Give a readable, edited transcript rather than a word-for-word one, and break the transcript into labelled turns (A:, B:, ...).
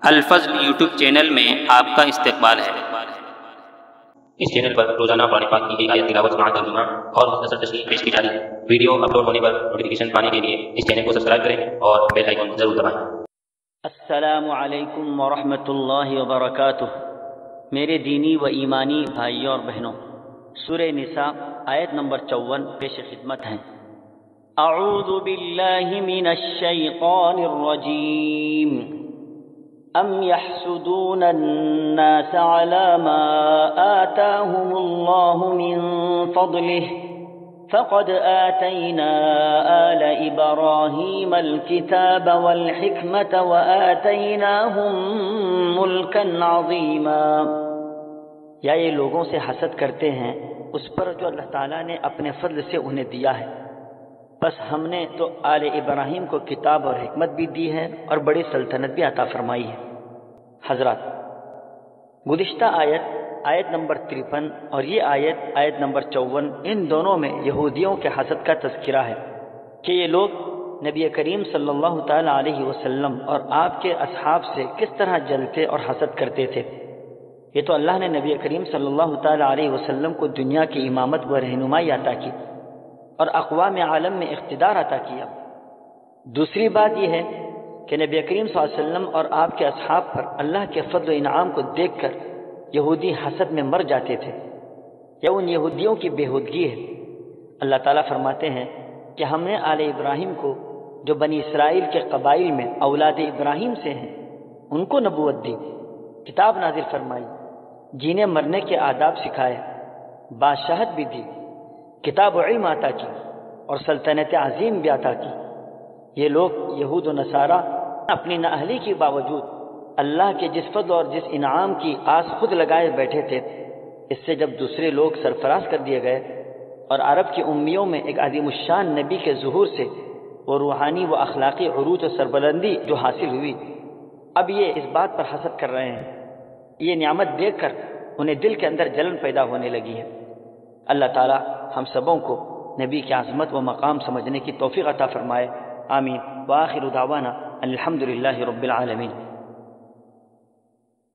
A: الفضل YouTube channel میں آپ کا استقبال ہے۔
B: اس چینل پر روزانہ قرآن پاک کی آیت تلاوت سماعت ترجمہ اور مختصر تشریح پیش کی جا رہی ہے۔ ویڈیو اپلوڈ ہونے پر نوٹیفیکیشن پانے کے لیے اس چینل کو سبسکرائیب کریں اور بیل آئیکن ضرور دبائیں۔
C: السلام علیکم ورحمۃ اللہ وبرکاتہ۔ میرے دینی و ایمانی بھائیوں اور بہنوں، سورہ نساء آیت نمبر 54 پیش خدمت ہیں۔ اعوذ باللہ من الشیطان الرجیم۔ ام يحسدون الناس على ما آتاهم الله من فضله فقد آتينا آل إبراهيم الكتاب والحكمة وآتيناهم ملكا عظيما۔ یا یہ لوگوں سے حسد کرتے ہیں اس پر جو اللہ تعالیٰ نے اپنے فضل سے انہیں دیا ہے، بس ہم نے تو آل ابراہیم کو کتاب اور حکمت بھی دی ہے اور بڑی سلطنت بھی عطا فرمائی ہے۔ حضرات، گزشتہ آیت نمبر 53 اور یہ آیت نمبر 54، ان دونوں میں یہودیوں کے حسد کا تذکرہ ہے کہ یہ لوگ نبی کریم صلی اللہ تعالی علیہ وسلم اور آپ کے اصحاب سے کس طرح جلتے اور حسد کرتے تھے۔ یہ تو اللہ نے نبی کریم صلی اللہ تعالی علیہ وسلم کو دنیا کی امامت و رہنمائی عطا کی اور اقوام عالم میں اقتدار عطا کیا۔ دوسری بات یہ ہے کہ نبی کریم صلی اللہ علیہ وسلم اور آپ کے اصحاب پر اللہ کے فضل و انعام کو دیکھ کر یہودی حسد میں مر جاتے تھے۔ یہ ان یہودیوں کی بےہودگی ہے۔ اللہ تعالیٰ فرماتے ہیں کہ ہم نے آل ابراہیم کو، جو بنی اسرائیل کے قبائل میں اولاد ابراہیم سے ہیں، ان کو نبوت دی، کتاب نازل فرمائی، جینے مرنے کے آداب سکھائے، بادشاہت بھی دی، کتاب و علم عطا کی اور سلطنت عظیم بھی عطا کی۔ یہ لوگ یہود و نصارہ اپنی نااہلی کے باوجود اللہ کے جس فضل اور جس انعام کی آس خود لگائے بیٹھے تھے، اس سے جب دوسرے لوگ سرفراز کر دیے گئے اور عرب کی امیوں میں ایک عظیم الشان نبی کے ظہور سے وہ روحانی و اخلاقی عروج و سربلندی جو حاصل ہوئی، اب یہ اس بات پر حسد کر رہے ہیں۔ یہ نعمت دیکھ کر انہیں دل کے اندر جلن پیدا ہونے لگی ہے۔ اللہ تعالی ہم سبوں کو نبی کی عظمت و مقام سمجھنے کی توفیق عطا فرمائے، آمین۔ وآخر دعوانا الحمدللہ رب العالمین۔